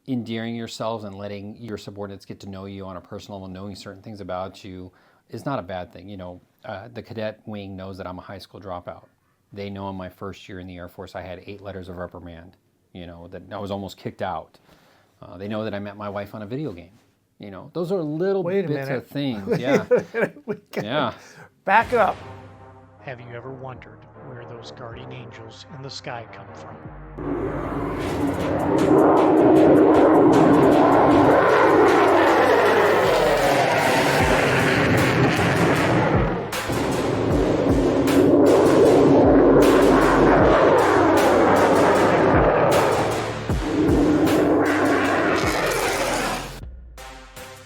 endearing yourselves and letting your subordinates get to know you on a personal level, knowing certain things about you is not a bad thing. The cadet wing knows that I'm a high school dropout. They know in my first year in the Air Force I had 8 letters of reprimand, that I was almost kicked out. They know that I met my wife on a video game. Those are little bits of things. Yeah. Yeah. Back up. Have you ever wondered where those guardian angels in the sky come from?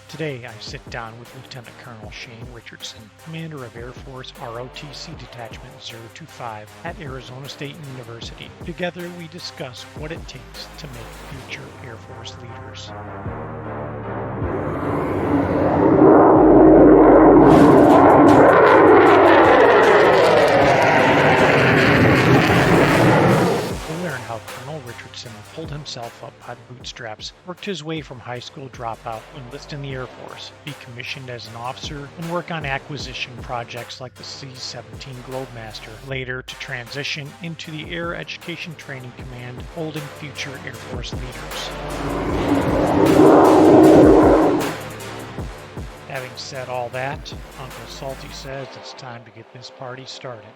Today, I sit down with Lieutenant Colonel Shane Richardson, commander of Air Force ROTC Detachment 025 at Arizona State University. Together, we discuss what it takes to make future Air Force leaders. How Colonel Richardson pulled himself up by the bootstraps, worked his way from high school dropout to enlist in the Air Force, be commissioned as an officer, and work on acquisition projects like the C-17 Globemaster, later to transition into the Air Education Training Command, holding future Air Force leaders. Having said all that, Uncle Salty says it's time to get this party started.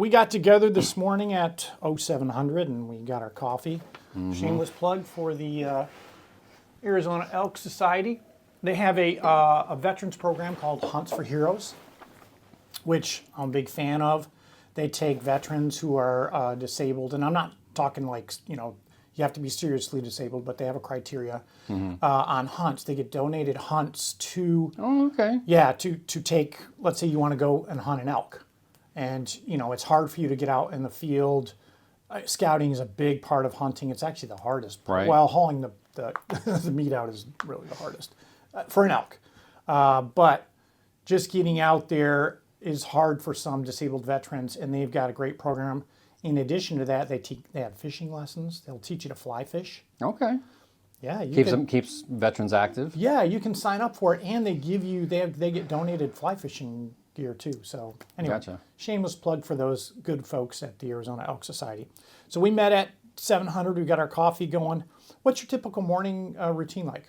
We got together this morning at 0700 and we got our coffee. Shameless plug for the Arizona Elk Society. They have a veterans program called Hunts for Heroes, which I'm a big fan of. They take veterans who are disabled, and I'm not talking like, you have to be seriously disabled, but they have a criteria on hunts. They get donated hunts to, to take, let's say you want to go and hunt an elk. And, it's hard for you to get out in the field. Scouting is a big part of hunting. It's actually the hardest part. Right. While hauling the the meat out is really the hardest for an elk. But just getting out there is hard for some disabled veterans, and they've got a great program. In addition to that, they have fishing lessons. They'll teach you to fly fish. Okay. Yeah, Keeps veterans active. Yeah, you can sign up for it, and they get donated fly fishing gear too. So anyway, Gotcha. Shameless plug for those good folks at the Arizona Elk Society. So we met at 700. We got our coffee going. What's your typical morning routine like?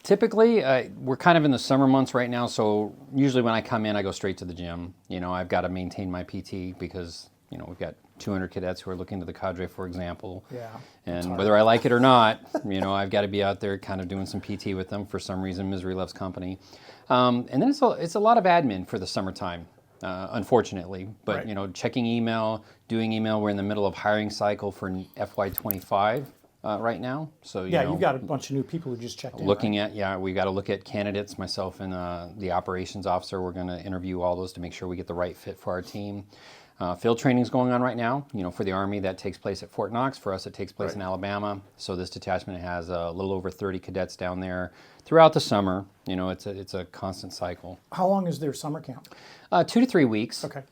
Typically, we're kind of in the summer months right now, so usually when I come in, I go straight to the gym. I've got to maintain my PT because, we've got 200 cadets who are looking to the cadre, for example. Yeah. And whether I like it or not, I've got to be out there kind of doing some PT with them. For some reason, misery loves company. And then it's a lot of admin for the summertime, unfortunately. But, right. Checking email, doing email. We're in the middle of hiring cycle for FY25 right now. So, you've got a bunch of new people who just checked in. We got to look at candidates, myself and the operations officer. We're going to interview all those to make sure we get the right fit for our team. Field training is going on right now. For the Army, that takes place at Fort Knox. For us, it takes place in Alabama. So this detachment has a little over 30 cadets down there throughout the summer. It's a constant cycle. How long is their summer camp? 2 to 3 weeks. Okay.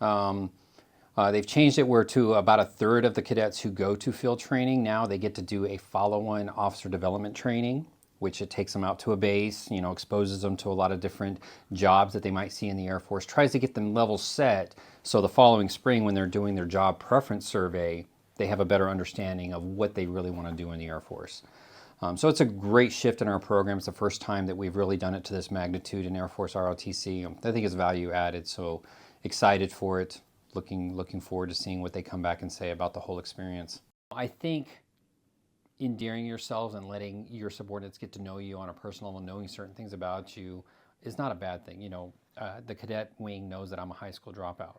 They've changed it where to about a third of the cadets who go to field training now, they get to do a follow-on officer development training, which it takes them out to a base, exposes them to a lot of different jobs that they might see in the Air Force, tries to get them level set so the following spring when they're doing their job preference survey, they have a better understanding of what they really want to do in the Air Force. So it's a great shift in our program. It's the first time that we've really done it to this magnitude in Air Force ROTC. I think it's value added, so excited for it, looking forward to seeing what they come back and say about the whole experience. I think endearing yourselves and letting your subordinates get to know you on a personal level, knowing certain things about you is not a bad thing. The cadet wing knows that I'm a high school dropout.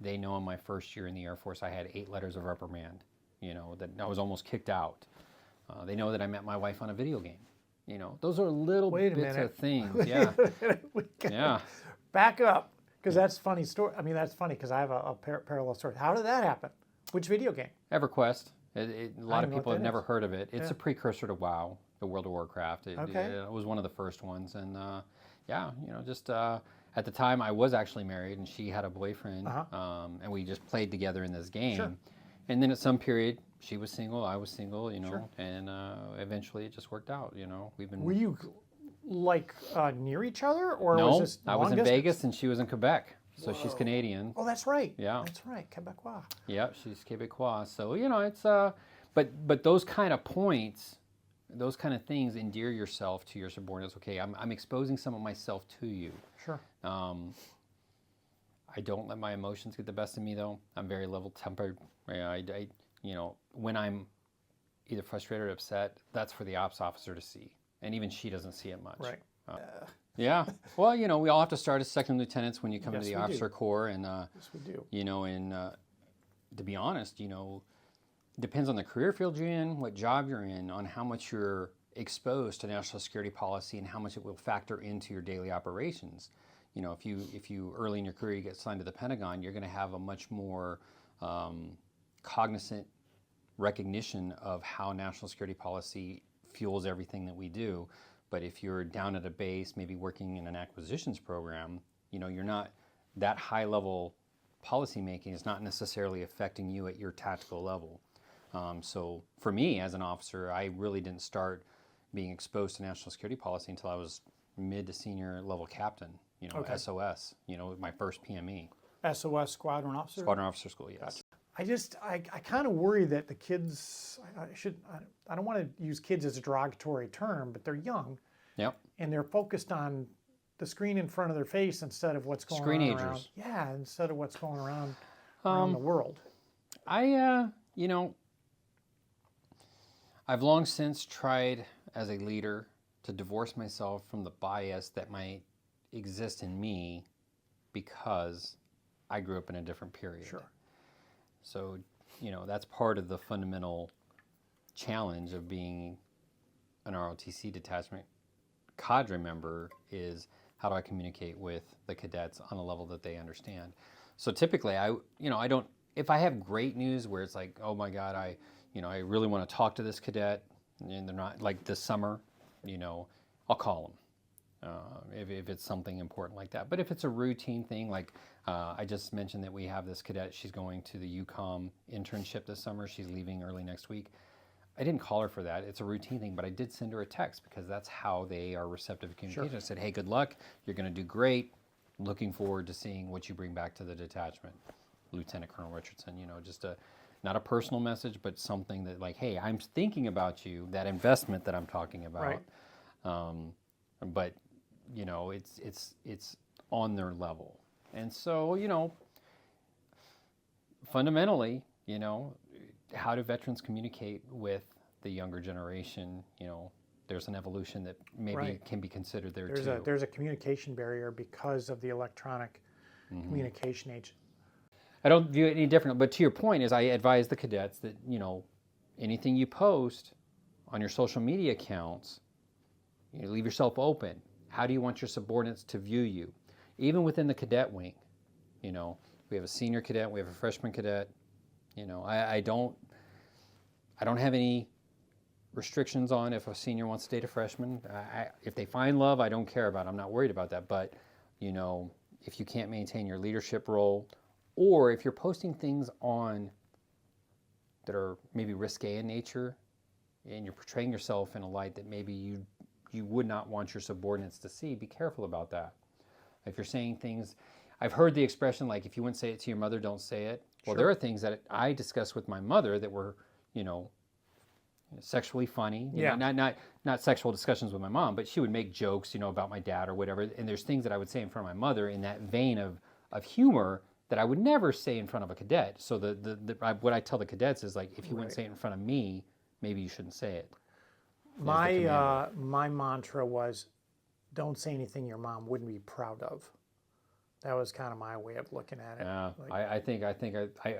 They know in my first year in the Air Force I had 8 letters of reprimand, that I was almost kicked out. They know that I met my wife on a video game. Those are little bits of things. Yeah. Yeah. Back up, because that's a funny story. I mean, that's funny because I have a parallel story. How did that happen? Which video game? EverQuest. A lot of people have never heard of it. It's a precursor to WoW, the World of Warcraft. It was one of the first ones. And at the time I was actually married and she had a boyfriend. And we just played together in this game. Sure. And then at some period, she was single, I was single, you know, Sure. and eventually it just worked out, you know. We've been. Were you like near each other, or No, was this I was long in distance? Vegas and she was in Quebec. So she's Canadian. Oh, that's right. Yeah. That's right. Quebecois. Yeah, she's Quebecois. So, you know, it's but those kind of points, those kind of things endear yourself to your subordinates. Okay, I'm exposing some of myself to you. Sure. I don't let my emotions get the best of me, though. I'm very level-tempered. I you know, when I'm either frustrated or upset, that's for the ops officer to see, and even she doesn't see it much. Right. Yeah. Well, you know, we all have to start as second lieutenants when you come Yes, to the we do. officer corps, and Yes, we do. you know, and to be honest, you know, it depends on the career field you're in, what job you're in, on how much you're exposed to national security policy and how much it will factor into your daily operations. You know, if you early in your career you get assigned to the Pentagon, you're going to have a much more cognizant recognition of how national security policy fuels everything that we do. But if you're down at a base, maybe working in an acquisitions program, you know, you're not, that high level policy making is not necessarily affecting you at your tactical level. So for me as an officer, I really didn't start being exposed to national security policy until I was mid to senior level captain, you know, Okay. SOS, you know, my first PME. SOS Squadron Officer. Squadron Officer School, yes. I kind of worry that the kids, I don't want to use kids as a derogatory term, but they're young Yep. and they're focused on the screen in front of their face instead of what's going on Screenagers. around. Yeah, instead of what's going around the world. You know, I've long since tried as a leader to divorce myself from the bias that might exist in me because I grew up in a different period. Sure. So, you know, that's part of the fundamental challenge of being an ROTC detachment cadre member is how do I communicate with the cadets on a level that they understand. So typically I don't, if I have great news where it's like, oh my God, I really want to talk to this cadet and they're not, like this summer, you know, I'll call them. If it's something important like that. But if it's a routine thing, like I just mentioned that we have this cadet, she's going to the UCOM internship this summer. She's leaving early next week. I didn't call her for that. It's a routine thing, but I did send her a text because that's how they are receptive to communication. Sure. I said, hey, good luck. You're going to do great. Looking forward to seeing what you bring back to the detachment. Lieutenant Colonel Richardson, you know, just not a personal message, but something that like, hey, I'm thinking about you, that investment that I'm talking about. Right. But you know, it's on their level. And so, you know, fundamentally, you know, how do veterans communicate with the younger generation? You know, there's an evolution that maybe Right. can be considered there There's too. there's a communication barrier because of the electronic communication age. I don't view it any different, but to your point is I advise the cadets that, you know, anything you post on your social media accounts, you know, leave yourself open. How do you want your subordinates to view you? Even within the cadet wing, you know, we have a senior cadet, we have a freshman cadet. You know, I don't have any restrictions on if a senior wants to date a freshman. If they find love, I don't care about it. I'm not worried about that. But, you know, if you can't maintain your leadership role, or if you're posting things on that are maybe risque in nature, and you're portraying yourself in a light that maybe you would not want your subordinates to see, be careful about that. If you're saying things, I've heard the expression like, if you wouldn't say it to your mother, don't say it. Well, Sure. there are things that I discussed with my mother that were, you know, sexually funny. You Yeah. know, not sexual discussions with my mom, but she would make jokes, you know, about my dad or whatever. And there's things that I would say in front of my mother in that vein of humor that I would never say in front of a cadet. So what I tell the cadets is like, if you wouldn't Right. say it in front of me, maybe you shouldn't say it. My mantra was, don't say anything your mom wouldn't be proud of. That was kind of my way of looking at it. Yeah, Like,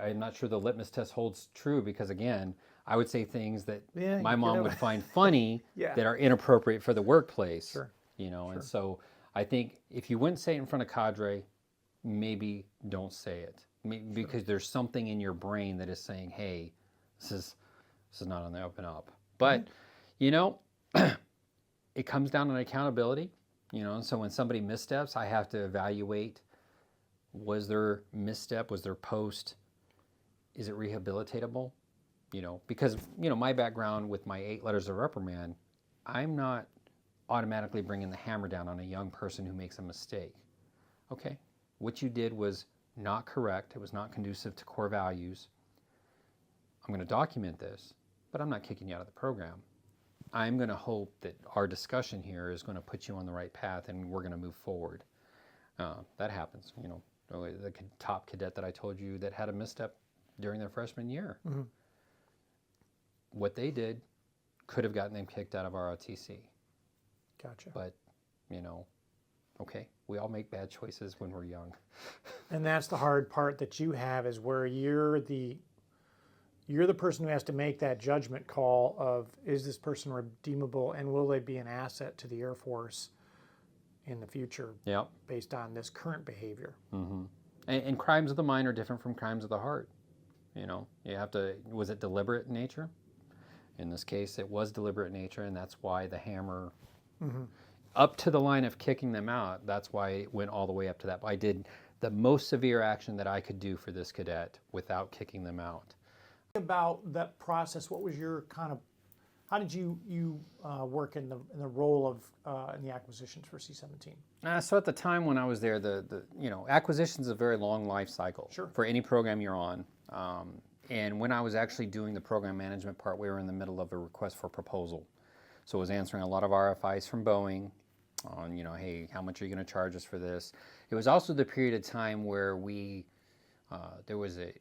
I'm not sure the litmus test holds true because again, I would say things that Yeah, my you mom know. would find funny Yeah. that are inappropriate for the workplace. Sure. You know, and so I think if you wouldn't say it in front of cadre, maybe don't say it because there's something in your brain that is saying, hey, this is not on the open up. But you know, it comes down to accountability. You know, so when somebody missteps, I have to evaluate. Was their misstep, was their post is it rehabilitatable? Because, my background with my 8 letters of reprimand, I'm not automatically bringing the hammer down on a young person who makes a mistake. Okay, what you did was not correct. It was not conducive to core values. I'm going to document this, but I'm not kicking you out of the program. I'm going to hope that our discussion here is going to put you on the right path and we're going to move forward. That happens. The top cadet that I told you that had a misstep during their freshman year. Mm-hmm. What they did could have gotten them kicked out of ROTC. Gotcha. But, okay, we all make bad choices when we're young. And that's the hard part that you have, is where you're the person who has to make that judgment call of, is this person redeemable and will they be an asset to the Air Force in the future? Yep. Based on this current behavior. Mm-hmm. And crimes of the mind are different from crimes of the heart. You have to, was it deliberate in nature? In this case, it was deliberate in nature, and that's why the hammer, mm-hmm. up to the line of kicking them out, that's why it went all the way up to that. I did the most severe action that I could do for this cadet without kicking them out. About that process, what was your how did you work in the role of in the acquisitions for C-17? So at the time when I was there, the acquisitions is a very long life cycle. Sure. For any program you're on. And when I was actually doing the program management part, we were in the middle of a request for proposal. So I was answering a lot of RFIs from Boeing on, hey, how much are you going to charge us for this? It was also the period of time where there was a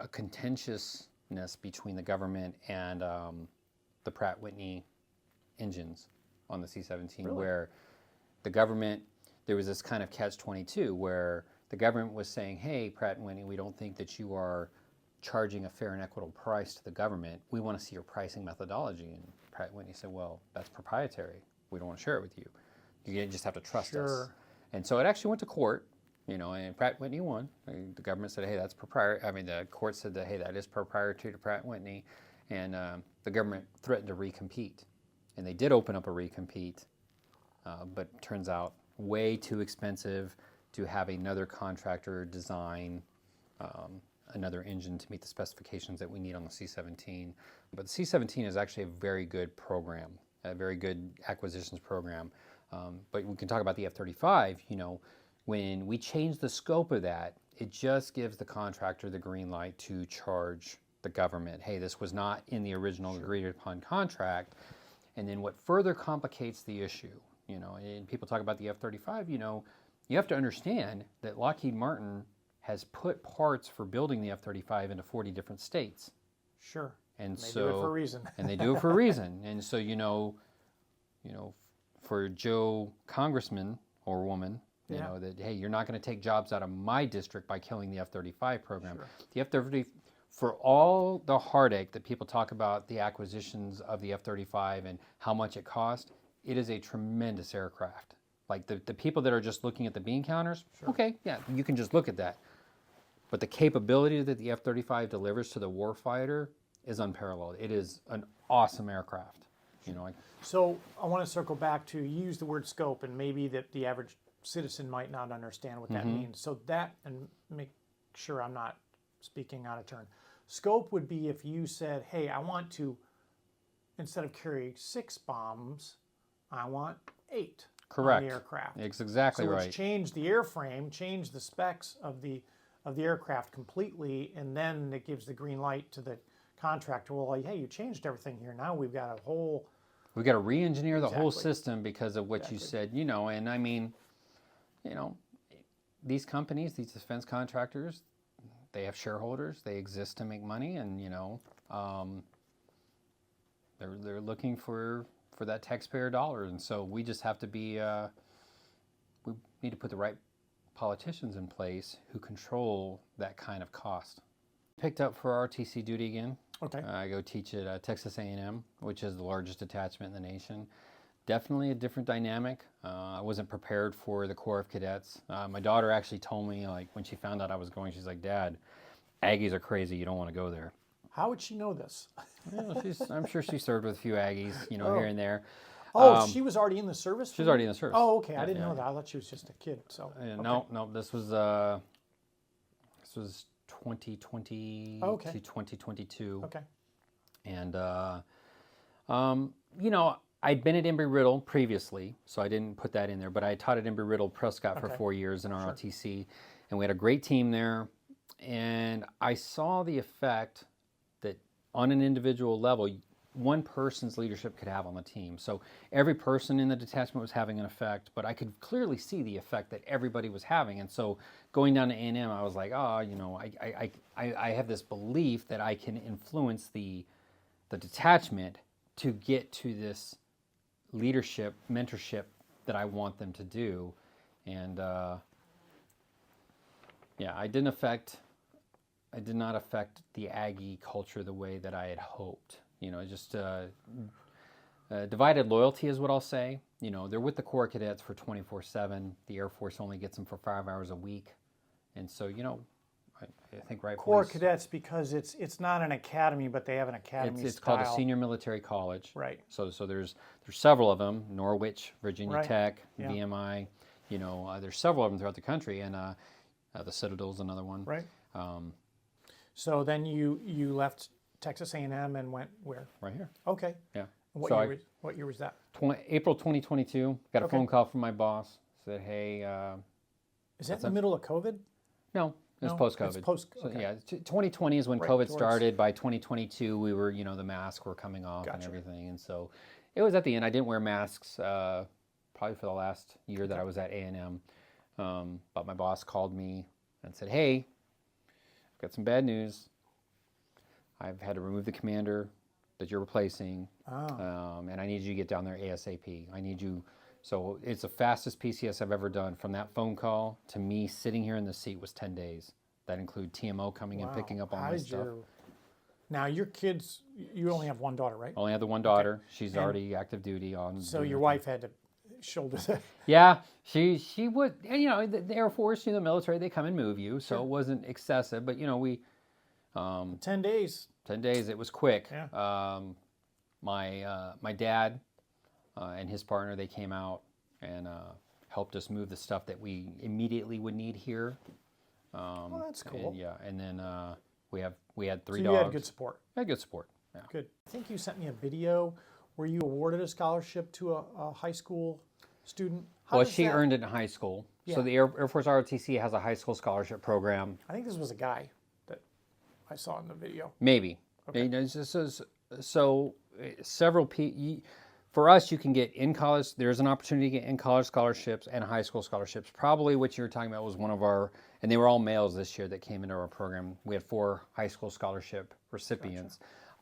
contentiousness between the government and the Pratt & Whitney engines on the C-17, really? Where the government, there was this kind of catch-22 where the government was saying, hey, Pratt & Whitney, we don't think that you are charging a fair and equitable price to the government. We want to see your pricing methodology. And Pratt & Whitney said, well, that's proprietary. We don't want to share it with you. You just have to trust us. And so it actually went to court, and Pratt & Whitney won. The government said, hey, that's proprietary. The court said that, hey, that is proprietary to Pratt & Whitney. And the government threatened to recompete. And they did open up a recompete, but it turns out way too expensive to have another contractor design another engine to meet the specifications that we need on the C-17. But the C-17 is actually a very good program, a very good acquisitions program. But we can talk about the F-35. When we change the scope of that, it just gives the contractor the green light to charge the government, hey, this was not in the original agreed upon contract. And then what further complicates the issue, and people talk about the F-35, you have to understand that Lockheed Martin has put parts for building the F-35 into 40 different states. Sure. And they do it for a reason. And they do it for a reason. And so, for Joe Congressman or woman, that, hey, you're not going to take jobs out of my district by killing the F-35 program. Sure. The F-35, for all the heartache that people talk about the acquisitions of the F-35 and how much it cost, it is a tremendous aircraft. Like the people that are just looking at the bean counters, sure. Okay, yeah, you can just look at that. But the capability that the F-35 delivers to the warfighter is unparalleled. It is an awesome aircraft. So I want to circle back to, you use the word scope, and maybe that the average citizen might not understand what that means. So that, and make sure I'm not speaking out of turn. Scope would be if you said, hey, I want to, instead of carry 6 bombs, I want 8. Correct. On the aircraft. It's exactly right. So it's changed the airframe, changed the specs of the aircraft completely, and then it gives the green light to the contractor. Well, hey, you changed everything here. Now we've got a whole... We've got to re-engineer the whole system because of what you said, and these companies, these defense contractors, they have shareholders. They exist to make money, and, they're looking for that taxpayer dollar. And so we just have to be, we need to put the right politicians in place who control that kind of cost. Picked up for ROTC duty again. Okay. I go teach at Texas A&M, which is the largest detachment in the nation. Definitely a different dynamic. I wasn't prepared for the Corps of Cadets. My daughter actually told me, when she found out I was going, she's like, Dad, Aggies are crazy. You don't want to go there. How would she know this? I'm sure she served with a few Aggies, here and there. Oh, she was already in the service? She was already in the service. Oh, okay. I didn't know that. I thought she was just a kid. So okay. No. This was 2020 Okay. to 2022. Okay. And, you know, I'd been at Embry-Riddle previously, so I didn't put that in there, but I taught at Embry-Riddle Prescott for Okay. 4 years in ROTC, and we had a great team there. And I saw the effect that on an individual level, one person's leadership could have on the team. So every person in the detachment was having an effect, but I could clearly see the effect that everybody was having. And so going down to A&M, I was like, oh, you know, I have this belief that I can influence the detachment to get to this leadership, mentorship that I want them to do. And yeah, I did not affect the Aggie culture the way that I had hoped. You know, just divided loyalty is what I'll say. You know, they're with the Corps Cadets for 24/7. The Air Force only gets them for 5 hours a week. And so, you know, I think rightfully Corps Cadets, because it's not an academy, but they have an academy it's style. called a senior military college. Right. So there's several of them: Norwich, Virginia Right. Tech, Yeah. VMI. You know, there's several of them throughout the country, and the Citadel's another one. Right. So then you left Texas A&M and went where? Right here. Okay. Yeah. What So year? What year was that? April 2022. Got a Okay. phone call from my boss. Said, "Hey, Is that in the middle of COVID? no, it was No? post-COVID. It's post- So, okay. yeah, 2020 is when Right, COVID towards- started. By 2022, we were, you know, the masks were coming off and Gotcha. everything, and so it was at the end. I didn't wear masks probably for the last year that I was at A&M. But my boss called me and said, "Hey, I've got some bad news. I've had to remove the commander that you're replacing, and I need you to get down there ASAP. I need you." So it's the fastest PCS I've ever done. From that phone call to me sitting here in the seat was 10 days. That include TMO coming and picking up all How my did stuff. Now your kids, you only have one daughter, right? Only had the one daughter. She's already active duty on. So doing your her wife had to shoulder that. Yeah, she would, and you know, the Air Force, you know, the military, they come and move you, so it wasn't excessive, but you know, 10 days. 10 days, it was quick. Yeah. My dad and his partner, they came out and helped us move the stuff that we immediately would need here. Well, that's cool. And, yeah, and then we had three So dogs. you had good support. Yeah, good support. Yeah. Good. I think you sent me a video where you awarded a scholarship to a high school student. How Well, does she that- earned it in high school. Yeah. So the Air Force ROTC has a high school scholarship program. I think this was a guy that I saw in the video. Maybe. Okay. You know, so several for us, you can get in college. There's an opportunity to get in college scholarships and high school scholarships. Probably what you were talking about was one of our, and they were all males this year that came into our program. We had 4 high school scholarship recipients.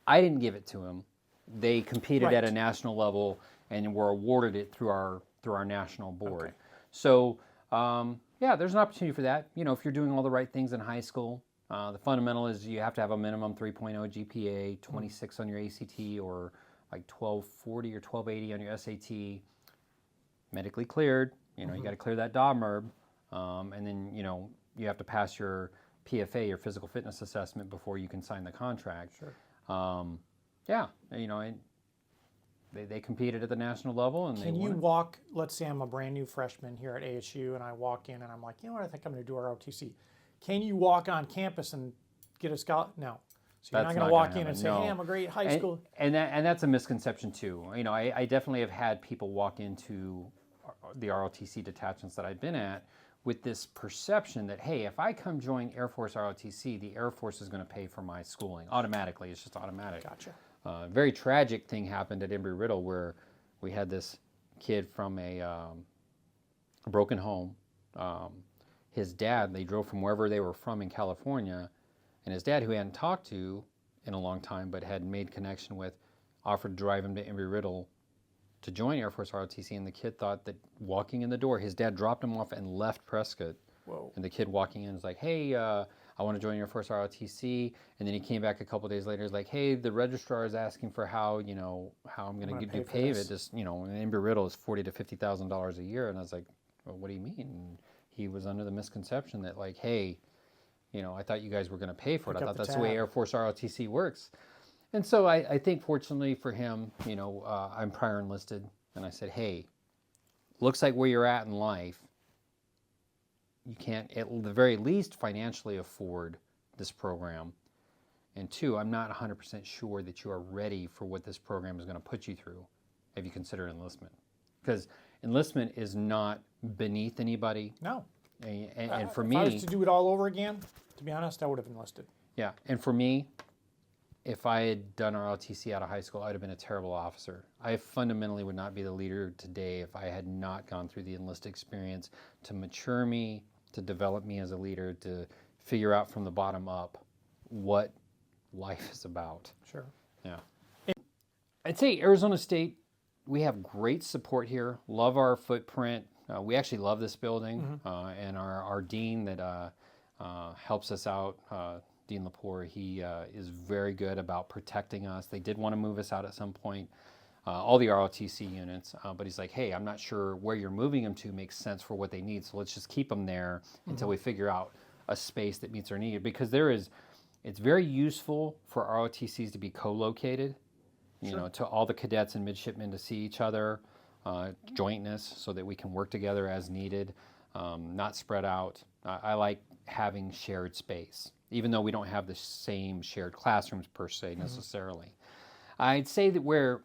I didn't give it to them. They competed at a Right. national level and were awarded it through our national board. Okay. So yeah, there's an opportunity for that. You know, if you're doing all the right things in high school. The fundamental is you have to have a minimum 3.0 GPA, 26 on your ACT, or like 1240 or 1280 on your SAT, medically cleared. You know, you got to clear that DOMERB, and then, you know, you have to pass your PFA, your physical fitness assessment, before you can sign the contract. Sure. Yeah, you know, and they competed at the national level, and Can they you won. walk, let's say I'm a brand new freshman here at ASU and I walk in and I'm like, you know what, I think I'm going to do ROTC. Can you walk on campus and get a scholarship? No. So you're That's not going not to walk gonna in and say, happen, hey, no. I'm a great high And- school. And that's a misconception too. You know, I definitely have had people walk into the ROTC detachments that I've been at with this perception that, hey, if I come join Air Force ROTC, the Air Force is going to pay for my schooling automatically. It's just automatic. Gotcha. Very tragic thing happened at Embry-Riddle where we had this kid from a broken home. His dad, they drove from wherever they were from in California, and his dad, who he hadn't talked to in a long time but had made connection with, offered to drive him to Embry-Riddle to join Air Force ROTC, and the kid thought that walking in the door, his dad dropped him off and left Prescott. Whoa. And the kid walking in was like, hey, I want to join Air Force ROTC. And then he came back a couple days later. He's like, hey, the registrar is asking for how I'm going to do pay it. Just, you know, and Embry-Riddle is $40,000 to $50,000 a year. And I was like, well, what do you mean? And he was under the misconception that, like, hey, you know, I thought you guys were going to pay for it. Pick I up thought the that's the way tab. Air Force ROTC works. And so I think fortunately for him, you know, I'm prior enlisted. And I said, hey, looks like where you're at in life, you can't, at the very least, financially afford this program. And 2, I'm not 100% sure that you are ready for what this program is going to put you through. Have you considered enlistment? Because enlistment is not beneath anybody. No. And for if me, I was to do it all over again, to be honest, I would have enlisted. yeah, and for me, if I had done ROTC out of high school, I'd have been a terrible officer. I fundamentally would not be the leader today if I had not gone through the enlist experience to mature me, to develop me as a leader, to figure out from the bottom up what life is about. Sure. Yeah. I'd say Arizona State, we have great support here. Love our footprint. We actually love this building. And our dean that helps us out, Dean Lepore, he is very good about protecting us. They did want to move us out at some point, all the ROTC units, but he's like, hey, I'm not sure where you're moving them to makes sense for what they need, so let's just keep them there until we figure out a space that meets our need. Because it's very useful for ROTCs to be co-located, you know, to all the cadets and midshipmen to see each other, jointness, so that we can work together as needed, not spread out. I like having shared space, even though we don't have the same shared classrooms per se necessarily. I'd say that where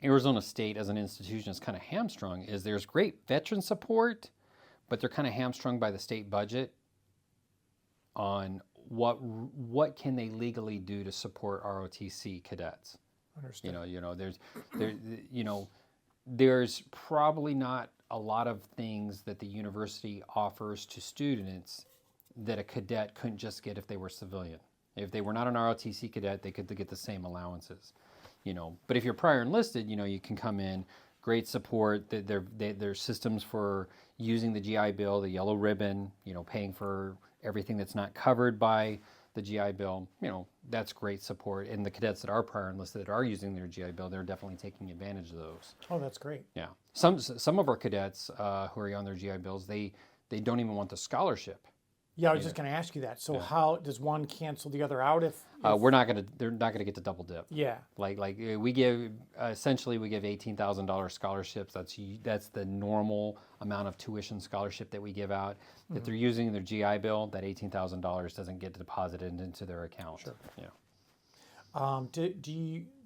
Arizona State as an institution is kind of hamstrung is there's great veteran support, but they're kind of hamstrung by the state budget on what can they legally do to support ROTC cadets. Understood. There's probably not a lot of things that the university offers to students that a cadet couldn't just get if they were civilian. If they were not an ROTC cadet, they could get the same allowances, But if you're prior enlisted, you can come in, great support. There's systems for using the GI Bill, the yellow ribbon, paying for everything that's not covered by the GI Bill. That's great support. And the cadets that are prior enlisted that are using their GI Bill, they're definitely taking advantage of those. Oh, that's great. Yeah. Some of our cadets who are on their GI Bills, they don't even want the scholarship. Yeah, I was just going to ask you that. So how does one cancel the other out if they're not going to get the double dip. Yeah. Like we give $18,000 scholarships. That's the normal amount of tuition scholarship that we give out. If they're using their GI Bill, that $18,000 doesn't get deposited into their account. Sure. Yeah.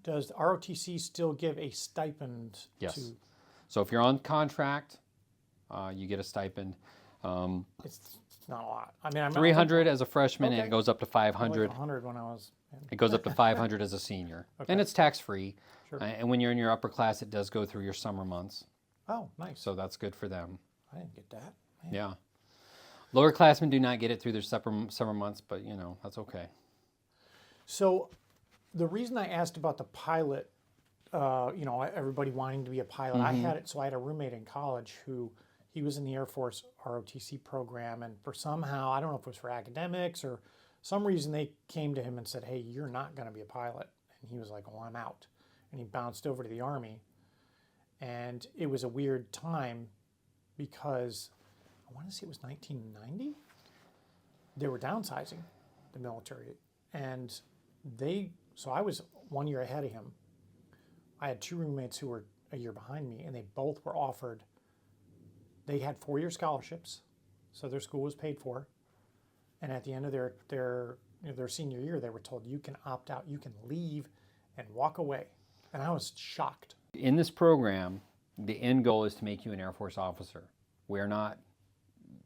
Does ROTC still give a stipend? Yes. So if you're on contract, you get a stipend. It's not a lot. I mean, I'm 300 as a freshman, and Okay. it goes up to 500. 100 when I was. It goes up to 500 as a senior, and it's tax free. Sure. And when you're in your upper class, it does go through your summer months, Oh, nice. so that's good for them. I didn't get that. Man. Yeah. Lower classmen do not get it through their summer months, but that's okay. So, the reason I asked about the pilot, everybody wanting to be a pilot, I had a roommate in college who. He was in the Air Force ROTC program, and for somehow, I don't know if it was for academics or some reason, they came to him and said, hey, you're not going to be a pilot. And he was like, well, I'm out. And he bounced over to the Army. And it was a weird time because I want to say it was 1990. They were downsizing the military. And so I was 1 year ahead of him. I had 2 roommates who were a year behind me, and they both were offered. They had 4-year scholarships, so their school was paid for. And at the end of their senior year, they were told, you can opt out, you can leave and walk away. And I was shocked. In this program, the end goal is to make you an Air Force officer.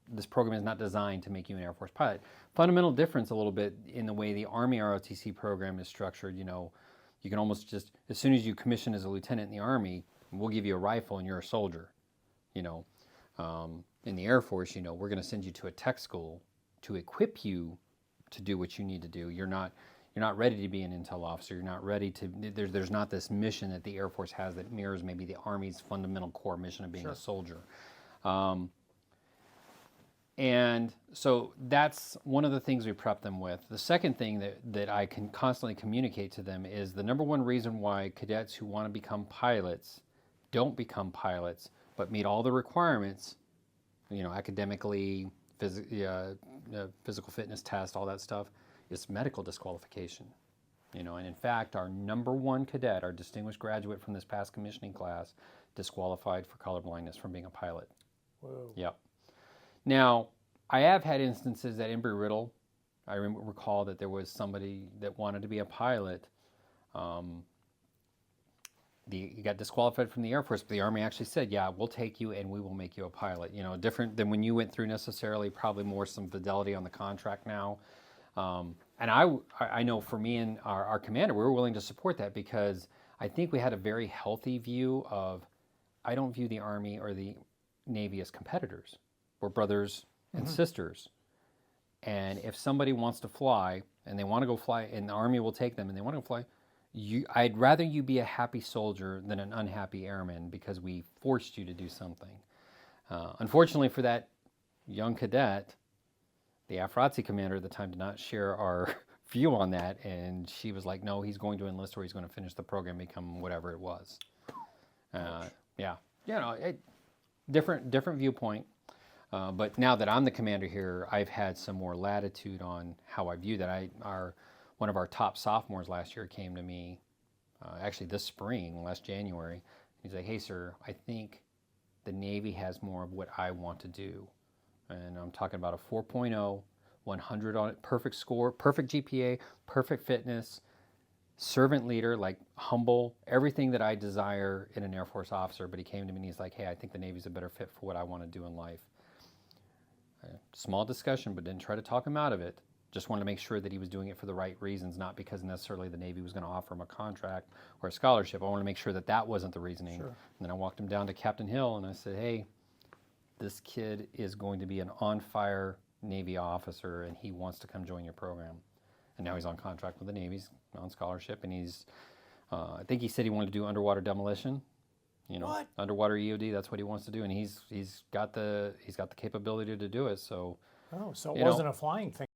This program is not designed to make you an Air Force pilot. Fundamental difference a little bit in the way the Army ROTC program is structured. You can almost just, as soon as you commission as a lieutenant in the Army, we'll give you a rifle and you're a soldier. In the Air Force, we're going to send you to a tech school to equip you to do what you need to do. You're not ready to be an intel officer. You're not ready to. There's not this mission that the Air Force has that mirrors maybe the Army's fundamental core mission of being a soldier. And so that's one of the things we prep them with. The second thing that I can constantly communicate to them is the number one reason why cadets who want to become pilots don't become pilots, but meet all the requirements, academically, physical fitness test, all that stuff, is medical disqualification. And in fact, our number one cadet, our distinguished graduate from this past commissioning class, disqualified for colorblindness from being a pilot. Whoa. Yep. Now, I have had instances at Embry-Riddle I recall that there was somebody that wanted to be a pilot. He got disqualified from the Air Force, but the Army actually said, yeah, we'll take you and we will make you a pilot. You know, different than when you went through necessarily, probably more some fidelity on the contract now. And I know for me and our commander, we were willing to support that because I think we had a very healthy view of, I don't view the Army or the Navy as competitors. We're brothers and sisters. And if somebody wants to fly and they want to go fly and the Army will take them and they want to go fly, I'd rather you be a happy soldier than an unhappy airman because we forced you to do something. Unfortunately for that young cadet, the ROTC commander at the time did not share our view on that, and she was like, no, he's going to enlist or he's going to finish the program, become whatever it was. Yeah, you know, different viewpoint. But now that I'm the commander here, I've had some more latitude on how I view that. One of our top sophomores last year came to me, actually this spring, last January. He's like, hey, sir, I think the Navy has more of what I want to do. And I'm talking about a 4.0, 100 on it, perfect score, perfect GPA, perfect fitness, servant leader, like humble, everything that I desire in an Air Force officer. But he came to me and he's like, hey, I think the Navy's a better fit for what I want to do in life. Small discussion, but didn't try to talk him out of it. Just wanted to make sure that he was doing it for the right reasons, not because necessarily the Navy was going to offer him a contract or a scholarship. I wanted to make sure that that wasn't the reasoning. Sure. And then I walked him down to Captain Hill and I said, hey, this kid is going to be an on-fire Navy officer and he wants to come join your program. And now he's on contract with the Navy, he's on scholarship, and he's, I think he said he wanted to do underwater demolition. You know, what? Underwater EOD, that's what he wants to do, and he's got the capability to do it. So, so it wasn't a flying thing.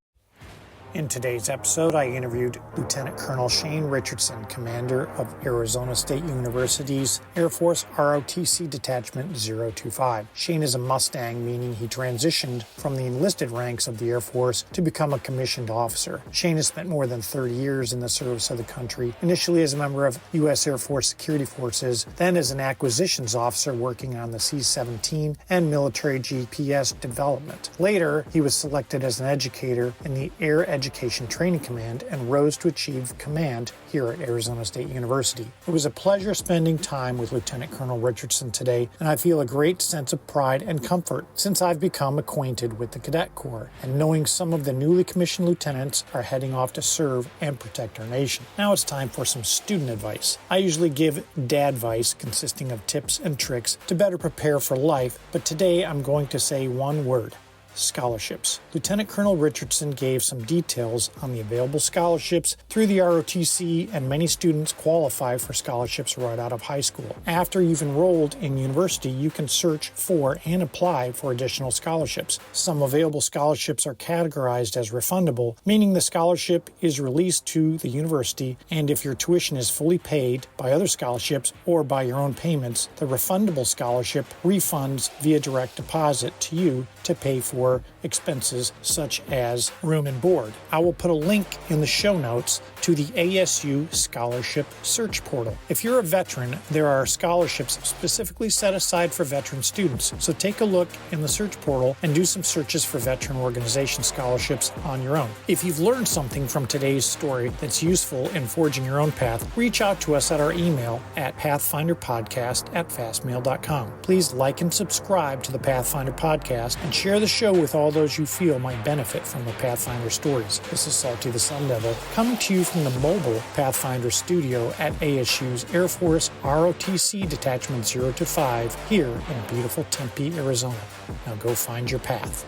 In today's episode, I interviewed Lieutenant Colonel Shane Richardson, commander of Arizona State University's Air Force ROTC Detachment 025. Shane is a Mustang, meaning he transitioned from the enlisted ranks of the Air Force to become a commissioned officer. Shane has spent more than 30 years in the service of the country, initially as a member of U.S. Air Force Security Forces, then as an acquisitions officer working on the C-17 and military GPS development. Later, he was selected as an educator in the Air Education Training Command and rose to achieve command here at Arizona State University. It was a pleasure spending time with Lieutenant Colonel Richardson today, and I feel a great sense of pride and comfort since I've become acquainted with the Cadet Corps and knowing some of the newly commissioned lieutenants are heading off to serve and protect our nation. Now it's time for some student advice. I usually give dadvice consisting of tips and tricks to better prepare for life, but today I'm going to say one word: scholarships. Lieutenant Colonel Richardson gave some details on the available scholarships through the ROTC, and many students qualify for scholarships right out of high school. After you've enrolled in university, you can search for and apply for additional scholarships. Some available scholarships are categorized as refundable, meaning the scholarship is released to the university, and if your tuition is fully paid by other scholarships or by your own payments, the refundable scholarship refunds via direct deposit to you to pay for expenses such as room and board. I will put a link in the show notes to the ASU Scholarship Search Portal. If you're a veteran, there are scholarships specifically set aside for veteran students, so take a look in the search portal and do some searches for veteran organization scholarships on your own. If you've learned something from today's story that's useful in forging your own path, reach out to us at our email at pathfinderpodcast@fastmail.com. Please like and subscribe to the Pathfinder Podcast and share the show with all those you feel might benefit from the Pathfinder stories. This is Salty the Sun Devil, coming to you from the mobile Pathfinder studio at ASU's Air Force ROTC Detachment 025 here in beautiful Tempe, Arizona. Now go find your path.